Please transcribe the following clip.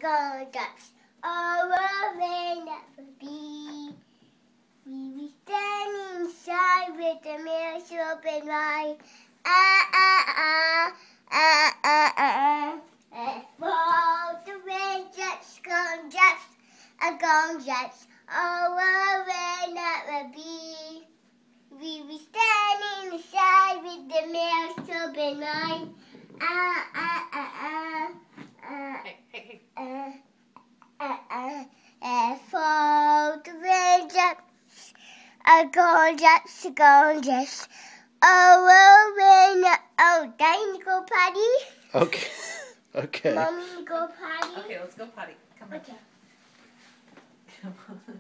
raindrops, oh, will rain never be. We will stand inside with the mirrors open wide. For the raindrops, gone drops, oh, will rain never be. We will stand inside with the mirrors open wide. For the raindrops, gone drops. Oh, will rain. Oh, Daddy, go potty. Okay. Okay. Mommy, go potty. Okay, let's go potty. Come on. Okay. Come on.